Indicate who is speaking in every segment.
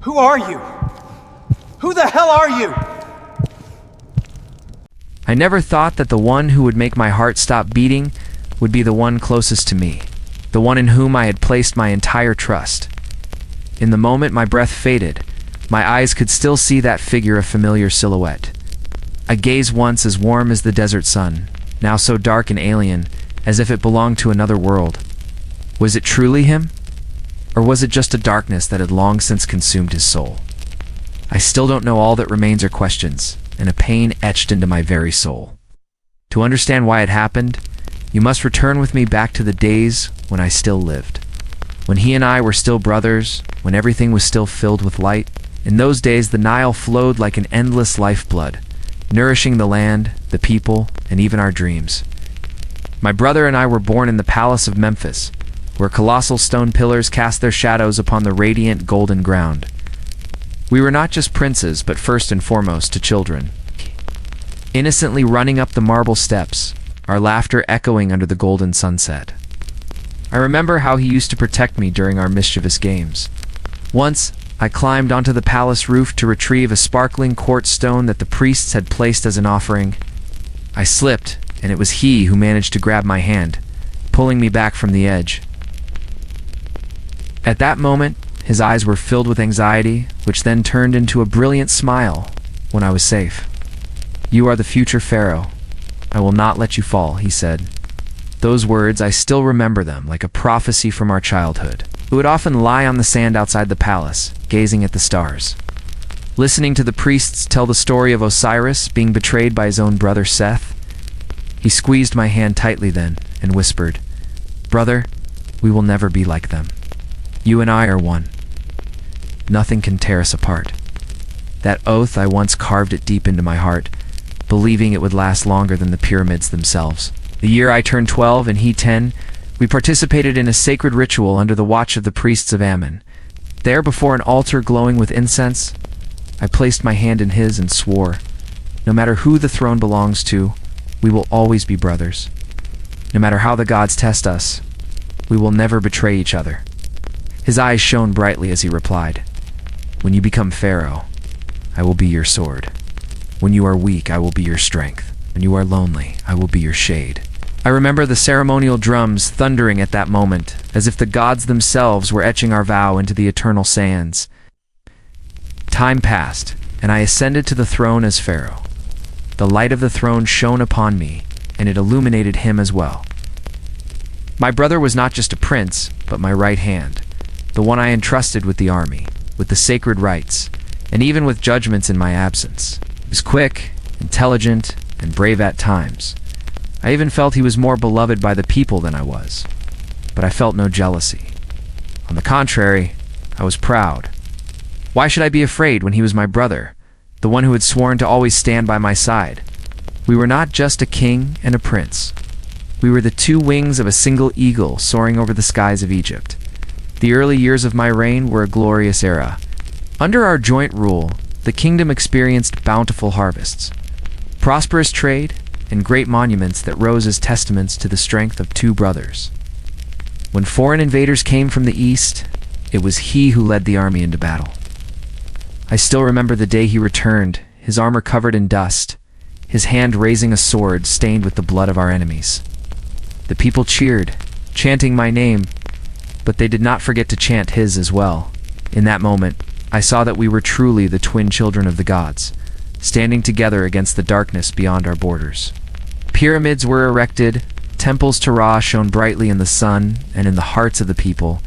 Speaker 1: Who are you? Who the hell are you?
Speaker 2: I never thought that the one who would make my heart stop beating would be the one closest to me, the one in whom I had placed my entire trust. In the moment my breath faded, my eyes could still see that figure, a familiar silhouette. A gaze once as warm as the desert sun, now so dark and alien, as if it belonged to another world. Was it truly him? Or was it just a darkness that had long since consumed his soul? I still don't know. All that remains are questions, and a pain etched into my very soul. To understand why it happened, you must return with me back to the days when I still lived. When he and I were still brothers, when everything was still filled with light. In those days the Nile flowed like an endless lifeblood, nourishing the land, the people, and even our dreams. My brother and I were born in the palace of Memphis, where colossal stone pillars cast their shadows upon the radiant golden ground. We were not just princes, but first and foremost to children, innocently running up the marble steps, our laughter echoing under the golden sunset. I remember how he used to protect me during our mischievous games. Once, I climbed onto the palace roof to retrieve a sparkling quartz stone that the priests had placed as an offering. I slipped, and it was he who managed to grab my hand, pulling me back from the edge. At that moment, his eyes were filled with anxiety, which then turned into a brilliant smile when I was safe. "You are the future Pharaoh. I will not let you fall," he said. Those words, I still remember them like a prophecy from our childhood. We would often lie on the sand outside the palace, gazing at the stars, listening to the priests tell the story of Osiris being betrayed by his own brother Seth. He squeezed my hand tightly then and whispered, "Brother, we will never be like them. You and I are one. Nothing can tear us apart." That oath, I once carved it deep into my heart, believing it would last longer than the pyramids themselves. The year I turned 12 and he 10, we participated in a sacred ritual under the watch of the priests of Ammon. There, before an altar glowing with incense, I placed my hand in his and swore, no matter who the throne belongs to, we will always be brothers. No matter how the gods test us, we will never betray each other. His eyes shone brightly as he replied, "When you become Pharaoh, I will be your sword. When you are weak, I will be your strength. When you are lonely, I will be your shade." I remember the ceremonial drums thundering at that moment, as if the gods themselves were etching our vow into the eternal sands. Time passed, and I ascended to the throne as Pharaoh. The light of the throne shone upon me, and it illuminated him as well. My brother was not just a prince, but my right hand, the one I entrusted with the army, with the sacred rites, and even with judgments in my absence. He was quick, intelligent, and brave at times. I even felt he was more beloved by the people than I was. But I felt no jealousy. On the contrary, I was proud. Why should I be afraid when he was my brother, the one who had sworn to always stand by my side? We were not just a king and a prince. We were the two wings of a single eagle soaring over the skies of Egypt. The early years of my reign were a glorious era. Under our joint rule, the kingdom experienced bountiful harvests, prosperous trade, and great monuments that rose as testaments to the strength of two brothers. When foreign invaders came from the east, it was he who led the army into battle. I still remember the day he returned, his armor covered in dust, his hand raising a sword stained with the blood of our enemies. The people cheered, chanting my name, but they did not forget to chant his as well. In that moment, I saw that we were truly the twin children of the gods, standing together against the darkness beyond our borders. Pyramids were erected, temples to Ra shone brightly in the sun and in the hearts of the people.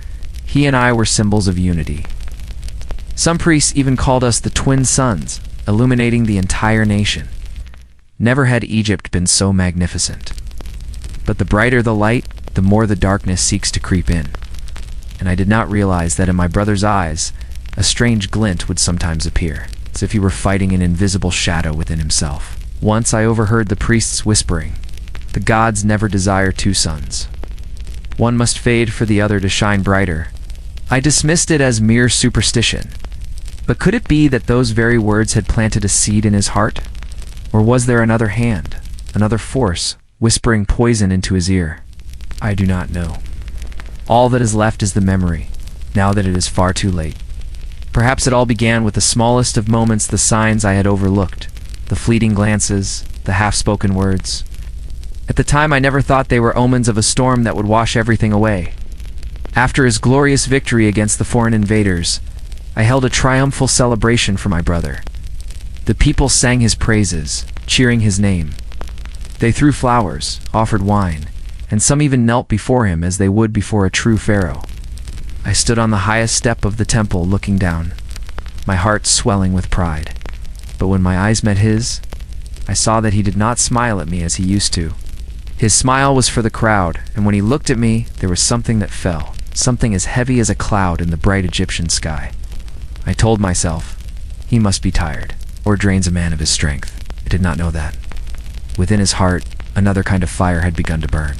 Speaker 2: He and I were symbols of unity. Some priests even called us the twin suns, illuminating the entire nation. Never had Egypt been so magnificent. But the brighter the light, the more the darkness seeks to creep in. And I did not realize that in my brother's eyes, a strange glint would sometimes appear, as if he were fighting an invisible shadow within himself. Once I overheard the priests whispering, "The gods never desire two suns. One must fade for the other to shine brighter." I dismissed it as mere superstition. But could it be that those very words had planted a seed in his heart? Or was there another hand, another force, whispering poison into his ear? I do not know. All that is left is the memory, now that it is far too late. Perhaps it all began with the smallest of moments, the signs I had overlooked, the fleeting glances, the half-spoken words. At the time, I never thought they were omens of a storm that would wash everything away. After his glorious victory against the foreign invaders, I held a triumphal celebration for my brother. The people sang his praises, cheering his name. They threw flowers, offered wine, and some even knelt before him as they would before a true pharaoh. I stood on the highest step of the temple looking down, my heart swelling with pride. But when my eyes met his, I saw that he did not smile at me as he used to. His smile was for the crowd, and when he looked at me, there was something that fell, something as heavy as a cloud in the bright Egyptian sky. I told myself, he must be tired, or drains a man of his strength. I did not know that. Within his heart, another kind of fire had begun to burn.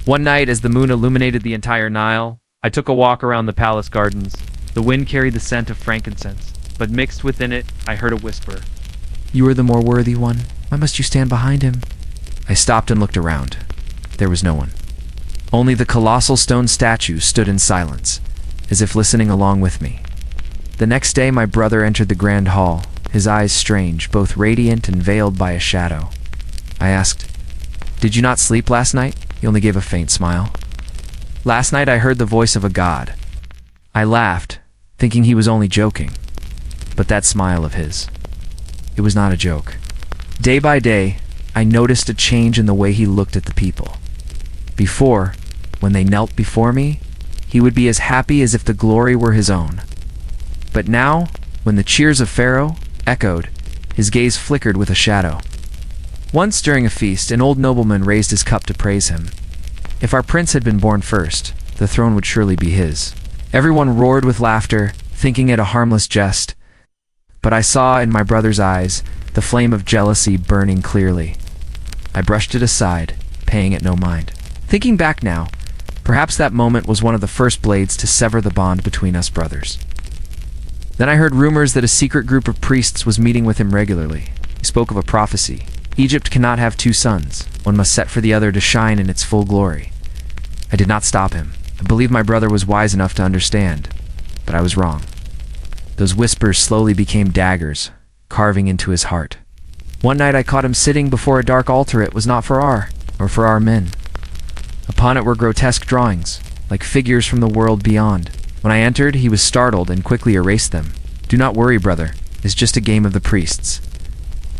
Speaker 2: One night, as the moon illuminated the entire Nile, I took a walk around the palace gardens. The wind carried the scent of frankincense, but mixed within it, I heard a whisper. "You are the more worthy one. Why must you stand behind him?" I stopped and looked around. There was no one. Only the colossal stone statue stood in silence, as if listening along with me. The next day, my brother entered the grand hall, his eyes strange, both radiant and veiled by a shadow. I asked, "Did you not sleep last night?" He only gave a faint smile. "Last night I heard the voice of a god." I laughed, thinking he was only joking. But that smile of his, it was not a joke. Day by day, I noticed a change in the way he looked at the people. Before, when they knelt before me, he would be as happy as if the glory were his own. But now, when the cheers of Pharaoh echoed, his gaze flickered with a shadow. Once during a feast, an old nobleman raised his cup to praise him. If our prince had been born first, the throne would surely be his. Everyone roared with laughter, thinking it a harmless jest. But I saw in my brother's eyes the flame of jealousy burning clearly. I brushed it aside, paying it no mind. Thinking back now, perhaps that moment was one of the first blades to sever the bond between us brothers. Then I heard rumors that a secret group of priests was meeting with him regularly. He spoke of a prophecy. Egypt cannot have two suns. One must set for the other to shine in its full glory. I did not stop him. I believed my brother was wise enough to understand, but I was wrong. Those whispers slowly became daggers, carving into his heart. One night I caught him sitting before a dark altar. It was not for our men. Upon it were grotesque drawings, like figures from the world beyond. When I entered, he was startled and quickly erased them. "Do not worry, brother. It's just a game of the priests."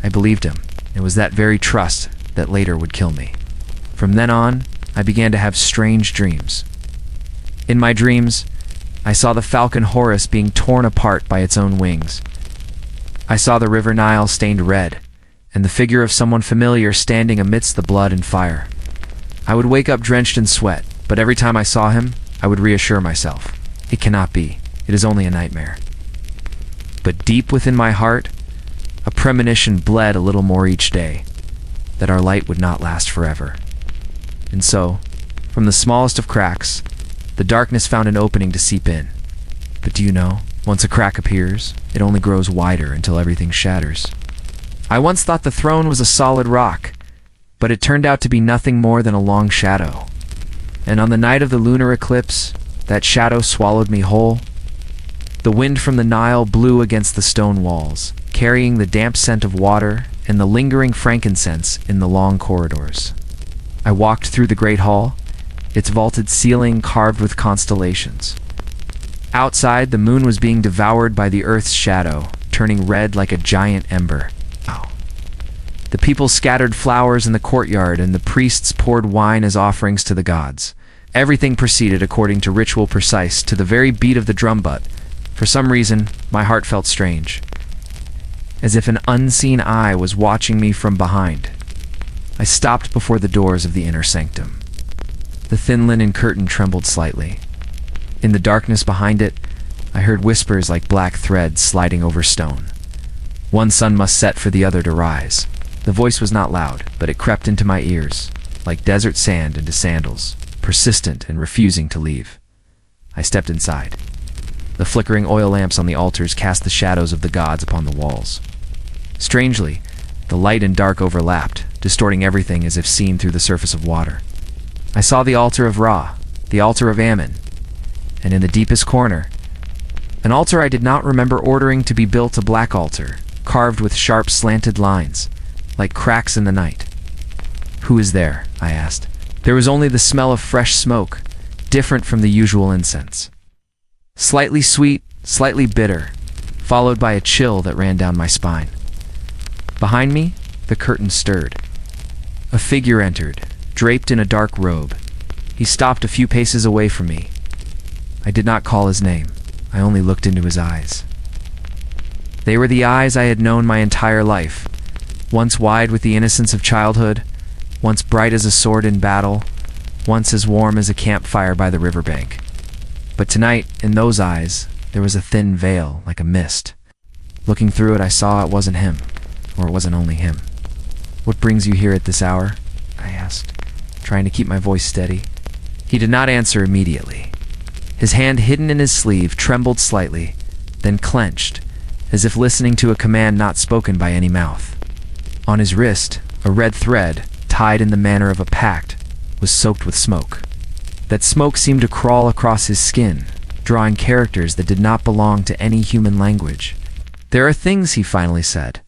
Speaker 2: I believed him. It was that very trust that later would kill me. From then on, I began to have strange dreams. In my dreams, I saw the falcon Horus being torn apart by its own wings. I saw the river Nile stained red, and the figure of someone familiar standing amidst the blood and fire. I would wake up drenched in sweat, but every time I saw him, I would reassure myself, it cannot be. It is only a nightmare. But deep within my heart, a premonition bled a little more each day, that our light would not last forever. And so, from the smallest of cracks, the darkness found an opening to seep in. But do you know, once a crack appears, it only grows wider until everything shatters. I once thought the throne was a solid rock, but it turned out to be nothing more than a long shadow. And on the night of the lunar eclipse, that shadow swallowed me whole. The wind from the Nile blew against the stone walls, carrying the damp scent of water and the lingering frankincense in the long corridors. I walked through the great hall, its vaulted ceiling carved with constellations. Outside, the moon was being devoured by the earth's shadow, turning red like a giant ember. The people scattered flowers in the courtyard, and the priests poured wine as offerings to the gods. Everything proceeded according to ritual precise, to the very beat of the drum butt. For some reason, my heart felt strange, as if an unseen eye was watching me from behind. I stopped before the doors of the inner sanctum. The thin linen curtain trembled slightly. In the darkness behind it, I heard whispers like black threads sliding over stone. One sun must set for the other to rise. The voice was not loud, but it crept into my ears, like desert sand into sandals, persistent and refusing to leave. I stepped inside. The flickering oil lamps on the altars cast the shadows of the gods upon the walls. Strangely, the light and dark overlapped, distorting everything as if seen through the surface of water. I saw the altar of Ra, the altar of Ammon, and in the deepest corner, An altar I did not remember ordering to be built, a black altar, carved with sharp slanted lines, like cracks in the night. "Who is there?" I asked. There was only the smell of fresh smoke, different from the usual incense. Slightly sweet, slightly bitter, followed by a chill that ran down my spine. Behind me, the curtain stirred. A figure entered, draped in a dark robe. He stopped a few paces away from me. I did not call his name. I only looked into his eyes. They were the eyes I had known my entire life, once wide with the innocence of childhood, once bright as a sword in battle, once as warm as a campfire by the riverbank. But tonight, in those eyes, there was a thin veil, like a mist. Looking through it, I saw it wasn't him, or it wasn't only him. "What brings you here at this hour?" I asked, trying to keep my voice steady. He did not answer immediately. His hand hidden in his sleeve trembled slightly, then clenched, as if listening to a command not spoken by any mouth. On his wrist, a red thread, tied in the manner of a pact, was soaked with smoke. That smoke seemed to crawl across his skin, drawing characters that did not belong to any human language. "There are things," he finally said,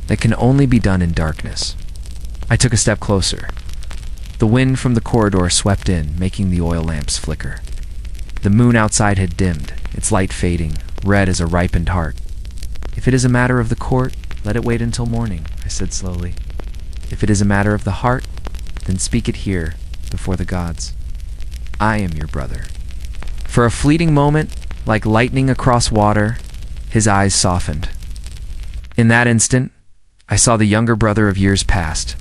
Speaker 2: "that can only be done in darkness." I took a step closer. The wind from the corridor swept in, making the oil lamps flicker. The moon outside had dimmed, its light fading, red as a ripened heart. "If it is a matter of the court, let it wait until morning," I said slowly. "If it is a matter of the heart, then speak it here, before the gods. I am your brother." For a fleeting moment, like lightning across water, his eyes softened. In that instant, I saw the younger brother of years past,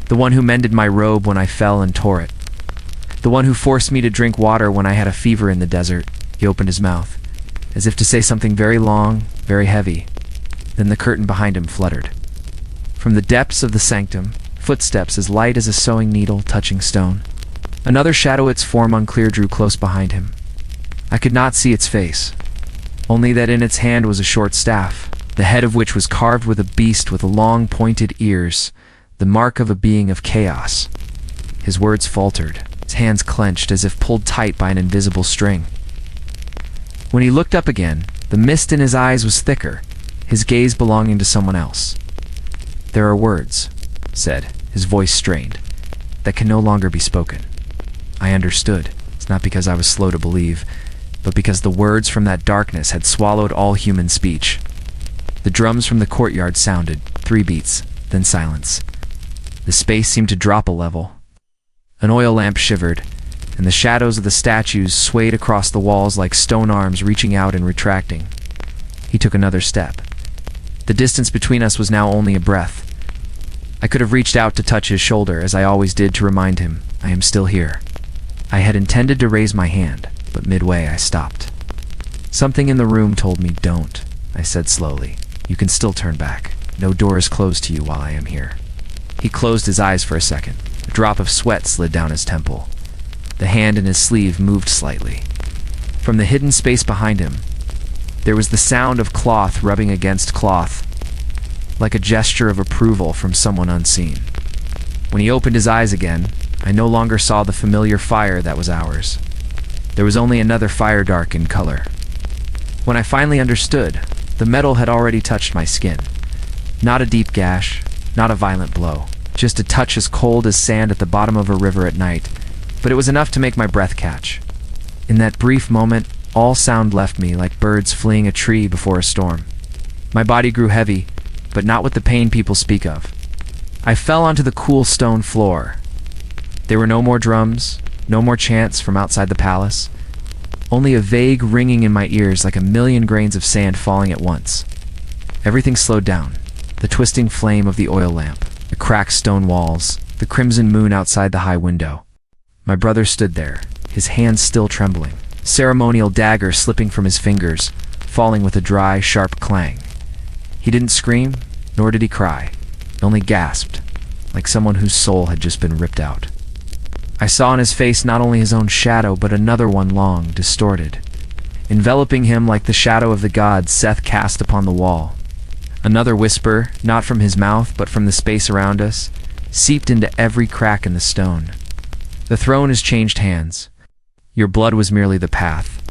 Speaker 2: the one who mended my robe when I fell and tore it, the one who forced me to drink water when I had a fever in the desert. He opened his mouth, as if to say something very long, very heavy. Then the curtain behind him fluttered. From the depths of the sanctum, footsteps as light as a sewing needle touching stone. Another shadow, its form unclear, drew close behind him. I could not see its face, only that in its hand was a short staff, the head of which was carved with a beast with long pointed ears, the mark of a being of chaos. His words faltered, his hands clenched as if pulled tight by an invisible string. When he looked up again, the mist in his eyes was thicker, his gaze belonging to someone else. "There are words," said, his voice strained, "that can no longer be spoken." I understood. It's not because I was slow to believe, but because the words from that darkness had swallowed all human speech. The drums from the courtyard sounded, 3 beats, then silence. The space seemed to drop a level. An oil lamp shivered, and the shadows of the statues swayed across the walls like stone arms reaching out and retracting. He took another step. The distance between us was now only a breath. I could have reached out to touch his shoulder, as I always did, to remind him, I am still here. I had intended to raise my hand, but midway I stopped. Something in the room told me, "Don't," I said slowly. "You can still turn back. No door is closed to you while I am here." He closed his eyes for a second. A drop of sweat slid down his temple. The hand in his sleeve moved slightly. From the hidden space behind him, there was the sound of cloth rubbing against cloth, like a gesture of approval from someone unseen. When he opened his eyes again, I no longer saw the familiar fire that was ours. There was only another fire, dark in color. When I finally understood, the metal had already touched my skin. Not a deep gash, not a violent blow, just a touch as cold as sand at the bottom of a river at night, but it was enough to make my breath catch. In that brief moment, all sound left me like birds fleeing a tree before a storm. My body grew heavy, but not with the pain people speak of. I fell onto the cool stone floor. There were no more drums, no more chants from outside the palace, only a vague ringing in my ears like a million grains of sand falling at once. Everything slowed down. The twisting flame of the oil lamp, the cracked stone walls, the crimson moon outside the high window. My brother stood there, his hands still trembling, ceremonial dagger slipping from his fingers, falling with a dry, sharp clang. He didn't scream, nor did he cry, only gasped, like someone whose soul had just been ripped out. I saw in his face not only his own shadow, but another one, long, distorted, enveloping him like the shadow of the god Seth cast upon the wall. Another whisper, not from his mouth, but from the space around us, seeped into every crack in the stone. "The throne has changed hands. Your blood was merely the path."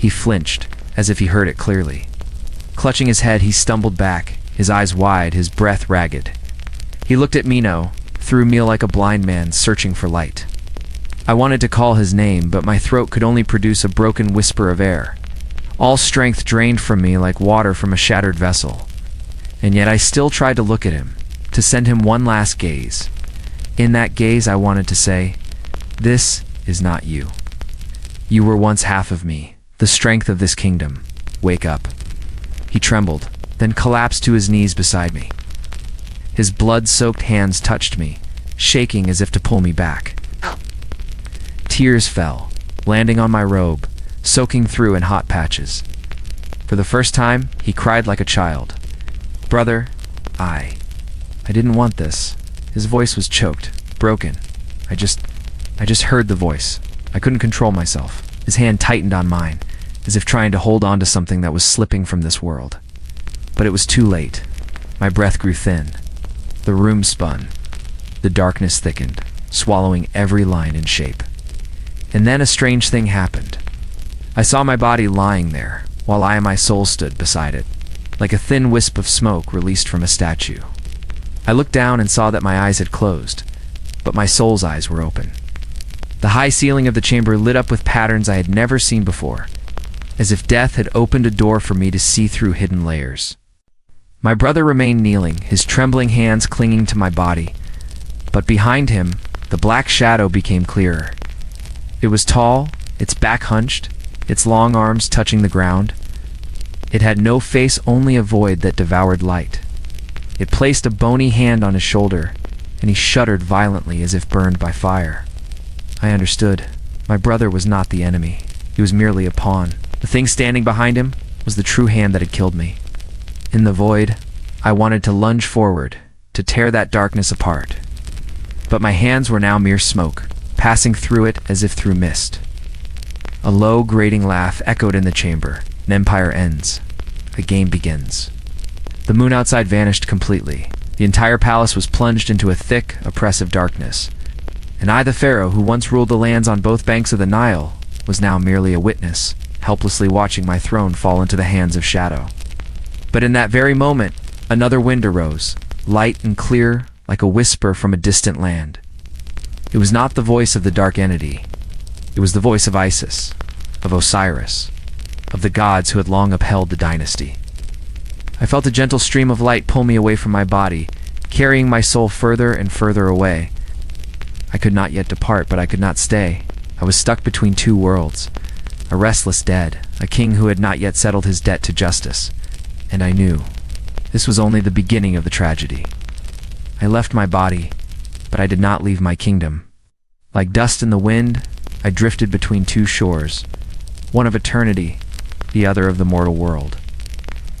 Speaker 2: He flinched, as if he heard it clearly. Clutching his head, he stumbled back, his eyes wide, his breath ragged. He looked at Mino, through me like a blind man searching for light. I wanted to call his name, but my throat could only produce a broken whisper of air. All strength drained from me like water from a shattered vessel. And yet I still tried to look at him, to send him one last gaze. In that gaze I wanted to say, "This is not you. You were once half of me, the strength of this kingdom. Wake up." He trembled, then collapsed to his knees beside me. His blood-soaked hands touched me, shaking as if to pull me back. Tears fell, landing on my robe, soaking through in hot patches. For the first time, he cried like a child. "Brother, I didn't want this." His voice was choked, broken. I just heard the voice. I couldn't control myself. His hand tightened on mine, as if trying to hold on to something that was slipping from this world. But it was too late. My breath grew thin. The room spun. The darkness thickened, swallowing every line and shape. And then a strange thing happened. I saw my body lying there, while I and my soul stood beside it, like a thin wisp of smoke released from a statue. I looked down and saw that my eyes had closed, but my soul's eyes were open. The high ceiling of the chamber lit up with patterns I had never seen before, as if death had opened a door for me to see through hidden layers. My brother remained kneeling, his trembling hands clinging to my body, but behind him, the black shadow became clearer. It was tall, its back hunched, its long arms touching the ground. It had no face, only a void that devoured light. It placed a bony hand on his shoulder, and he shuddered violently as if burned by fire. I understood. My brother was not the enemy. He was merely a pawn. The thing standing behind him was the true hand that had killed me. In the void, I wanted to lunge forward, to tear that darkness apart. But my hands were now mere smoke, passing through it as if through mist. A low, grating laugh echoed in the chamber. An empire ends. A game begins. The moon outside vanished completely. The entire palace was plunged into a thick, oppressive darkness. And I, the Pharaoh, who once ruled the lands on both banks of the Nile, was now merely a witness, helplessly watching my throne fall into the hands of shadow. But in that very moment, another wind arose, light and clear, like a whisper from a distant land. It was not the voice of the dark entity. It was the voice of Isis, of Osiris, of the gods who had long upheld the dynasty. I felt a gentle stream of light pull me away from my body, carrying my soul further and further away. I could not yet depart, but I could not stay. I was stuck between two worlds, a restless dead, a king who had not yet settled his debt to justice. And I knew this was only the beginning of the tragedy. I left my body, but I did not leave my kingdom. Like dust in the wind, I drifted between two shores, one of eternity, the other of the mortal world.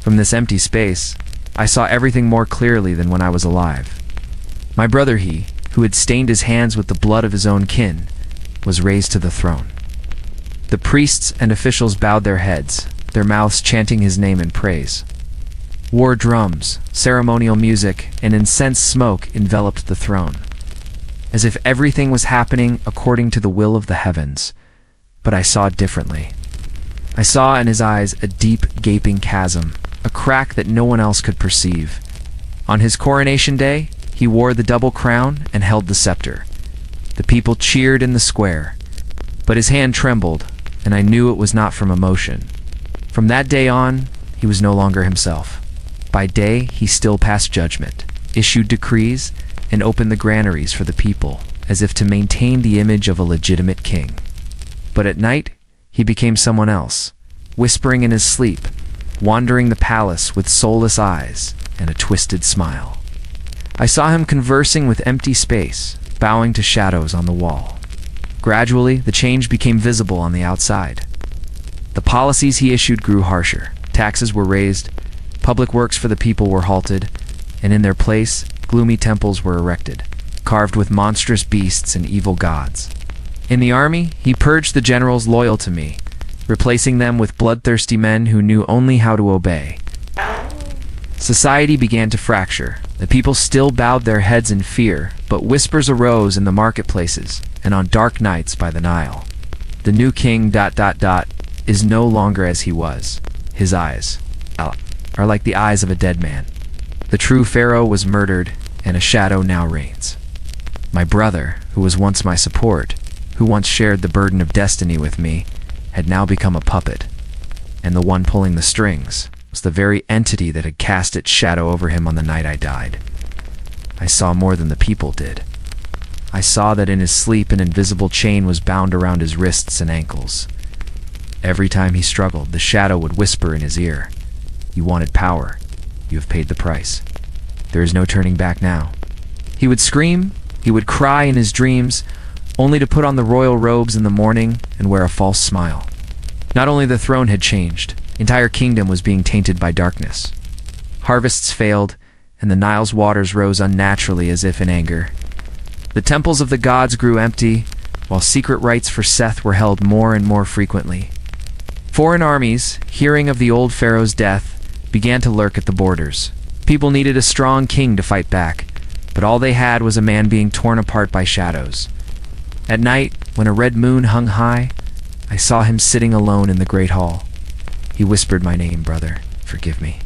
Speaker 2: From this empty space, I saw everything more clearly than when I was alive. My brother, he, who had stained his hands with the blood of his own kin, was raised to the throne. The priests and officials bowed their heads, their mouths chanting his name in praise. War drums, ceremonial music, and incense smoke enveloped the throne, as if everything was happening according to the will of the heavens. But I saw differently. I saw in his eyes a deep, gaping chasm, a crack that no one else could perceive. On his coronation day, he wore the double crown and held the scepter. The people cheered in the square, but his hand trembled, and I knew it was not from emotion. From that day on, he was no longer himself. By day, he still passed judgment, issued decrees, and opened the granaries for the people, as if to maintain the image of a legitimate king. But at night, he became someone else, whispering in his sleep, wandering the palace with soulless eyes and a twisted smile. I saw him conversing with empty space, bowing to shadows on the wall. Gradually, the change became visible on the outside. The policies he issued grew harsher. Taxes were raised, public works for the people were halted, and in their place, gloomy temples were erected, carved with monstrous beasts and evil gods. In the army, he purged the generals loyal to me, replacing them with bloodthirsty men who knew only how to obey. Society began to fracture. The people still bowed their heads in fear, but whispers arose in the marketplaces and on dark nights by the Nile. The new king ... is no longer as he was. His eyes are like the eyes of a dead man. The true Pharaoh was murdered, and a shadow now reigns. My brother, who was once my support, who once shared the burden of destiny with me, had now become a puppet. And the one pulling the strings was the very entity that had cast its shadow over him on the night I died. I saw more than the people did. I saw that in his sleep an invisible chain was bound around his wrists and ankles. Every time he struggled, the shadow would whisper in his ear, "You wanted power. You have paid the price. There is no turning back now." He would scream, he would cry in his dreams, only to put on the royal robes in the morning and wear a false smile. Not only the throne had changed, entire kingdom was being tainted by darkness. Harvests failed, and the Nile's waters rose unnaturally as if in anger. The temples of the gods grew empty, while secret rites for Seth were held more and more frequently. Foreign armies, hearing of the old pharaoh's death, began to lurk at the borders. People needed a strong king to fight back, but all they had was a man being torn apart by shadows. At night, when a red moon hung high, I saw him sitting alone in the great hall. He whispered my name, "Brother, forgive me, ...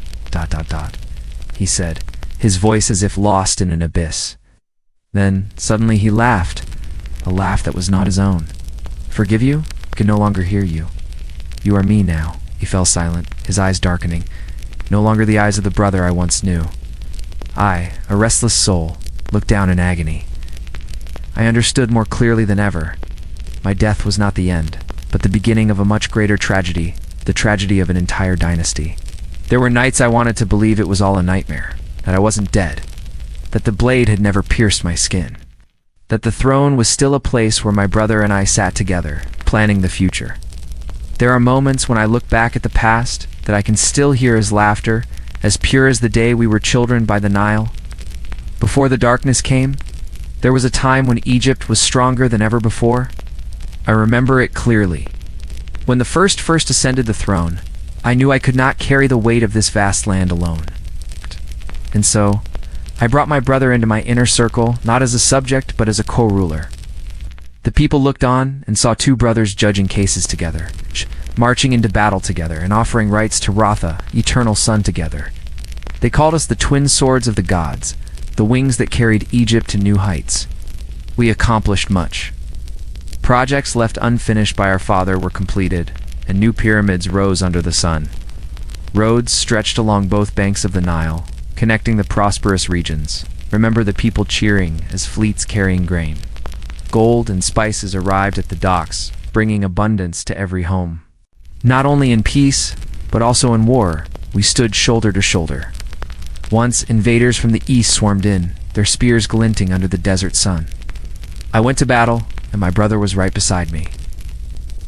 Speaker 2: he said, his voice as if lost in an abyss. Then, suddenly he laughed, a laugh that was not his own. "Forgive you? I can no longer hear you. You are me now." He fell silent, his eyes darkening, no longer the eyes of the brother I once knew. I, a restless soul, looked down in agony. I understood more clearly than ever. My death was not the end, but the beginning of a much greater tragedy, the tragedy of an entire dynasty. There were nights I wanted to believe it was all a nightmare, that I wasn't dead, that the blade had never pierced my skin, that the throne was still a place where my brother and I sat together, planning the future. There are moments when I look back at the past that I can still hear his laughter, as pure as the day we were children by the Nile. Before the darkness came, there was a time when Egypt was stronger than ever before. I remember it clearly. When the first ascended the throne, I knew I could not carry the weight of this vast land alone. And so, I brought my brother into my inner circle, not as a subject, but as a co-ruler. The people looked on and saw two brothers judging cases together, marching into battle together, and offering rites to Ratha, eternal sun, together. They called us the twin swords of the gods, the wings that carried Egypt to new heights. We accomplished much. Projects left unfinished by our father were completed, and new pyramids rose under the sun. Roads stretched along both banks of the Nile, connecting the prosperous regions. Remember the people cheering as fleets carrying grain. Gold and spices arrived at the docks, bringing abundance to every home. Not only in peace, but also in war, we stood shoulder to shoulder. Once, invaders from the east swarmed in, their spears glinting under the desert sun. I went to battle, and my brother was right beside me.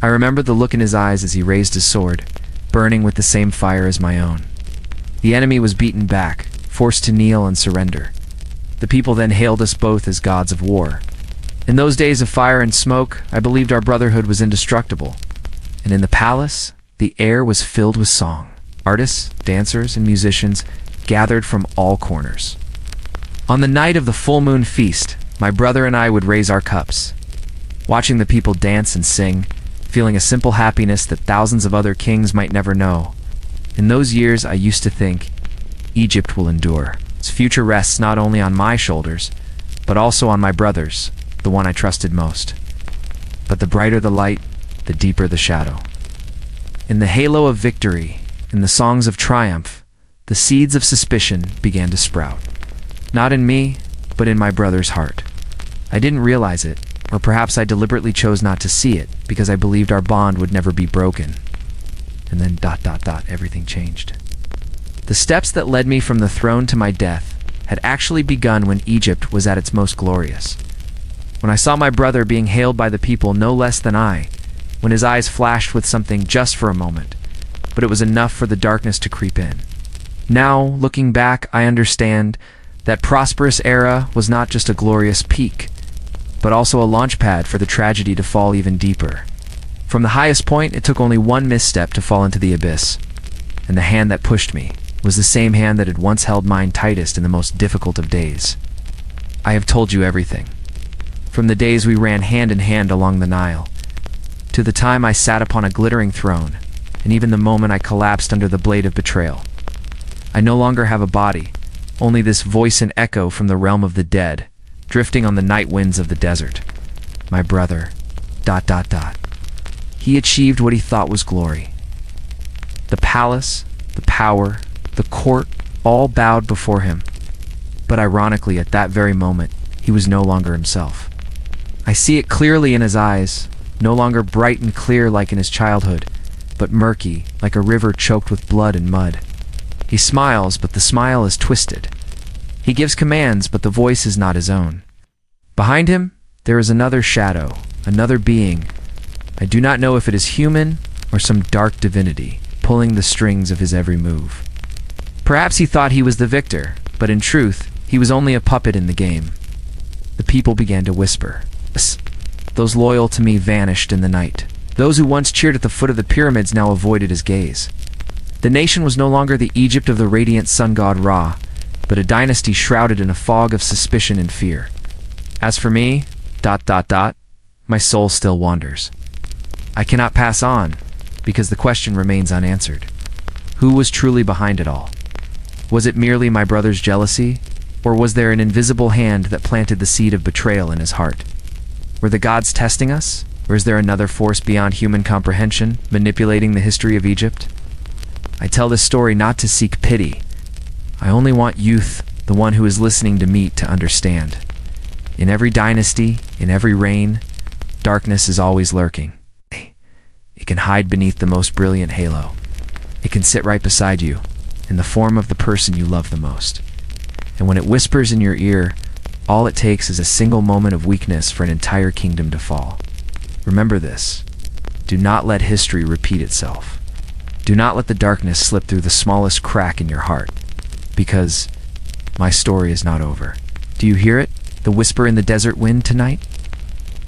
Speaker 2: I remember the look in his eyes as he raised his sword, burning with the same fire as my own. The enemy was beaten back, forced to kneel and surrender. The people then hailed us both as gods of war. In those days of fire and smoke, I believed our brotherhood was indestructible. And in the palace, the air was filled with song. Artists, dancers, and musicians gathered from all corners. On the night of the full moon feast, my brother and I would raise our cups, watching the people dance and sing, feeling a simple happiness that thousands of other kings might never know. In those years, I used to think, Egypt will endure. Its future rests not only on my shoulders, but also on my brother's, the one I trusted most. But the brighter the light, the deeper the shadow. In the halo of victory, in the songs of triumph, the seeds of suspicion began to sprout. Not in me, but in my brother's heart. I didn't realize it, or perhaps I deliberately chose not to see it, because I believed our bond would never be broken. And then ... everything changed. The steps that led me from the throne to my death had actually begun when Egypt was at its most glorious. When I saw my brother being hailed by the people no less than I, when his eyes flashed with something just for a moment, but it was enough for the darkness to creep in. Now, looking back, I understand that prosperous era was not just a glorious peak, but also a launch pad for the tragedy to fall even deeper. From the highest point, it took only one misstep to fall into the abyss, and the hand that pushed me was the same hand that had once held mine tightest in the most difficult of days. I have told you everything. From the days we ran hand in hand along the Nile, to the time I sat upon a glittering throne, and even the moment I collapsed under the blade of betrayal. I no longer have a body, only this voice and echo from the realm of the dead, drifting on the night winds of the desert. My brother, ... He achieved what he thought was glory. The palace, the power, the court, all bowed before him. But ironically, at that very moment, he was no longer himself. I see it clearly in his eyes, no longer bright and clear like in his childhood, but murky, like a river choked with blood and mud. He smiles, but the smile is twisted. He gives commands, but the voice is not his own. Behind him, there is another shadow, another being. I do not know if it is human or some dark divinity, pulling the strings of his every move. Perhaps he thought he was the victor, but in truth, he was only a puppet in the game. The people began to whisper. Those loyal to me vanished in the night. Those who once cheered at the foot of the pyramids now avoided his gaze. The nation was no longer the Egypt of the radiant sun god Ra, but a dynasty shrouded in a fog of suspicion and fear. As for me, ... my soul still wanders. I cannot pass on, because the question remains unanswered. Who was truly behind it all? Was it merely my brother's jealousy, or was there an invisible hand that planted the seed of betrayal in his heart? Were the gods testing us, or is there another force beyond human comprehension, manipulating the history of Egypt? I tell this story not to seek pity. I only want youth, the one who is listening to me, to understand. In every dynasty, in every reign, darkness is always lurking. It can hide beneath the most brilliant halo. It can sit right beside you, in the form of the person you love the most. And when it whispers in your ear, all it takes is a single moment of weakness for an entire kingdom to fall. Remember this. Do not let history repeat itself. Do not let the darkness slip through the smallest crack in your heart, because my story is not over. Do you hear it? The whisper in the desert wind tonight?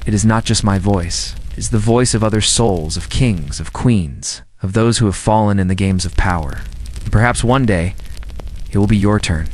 Speaker 2: It is not just my voice. It is the voice of other souls, of kings, of queens, of those who have fallen in the games of power. And perhaps one day, it will be your turn.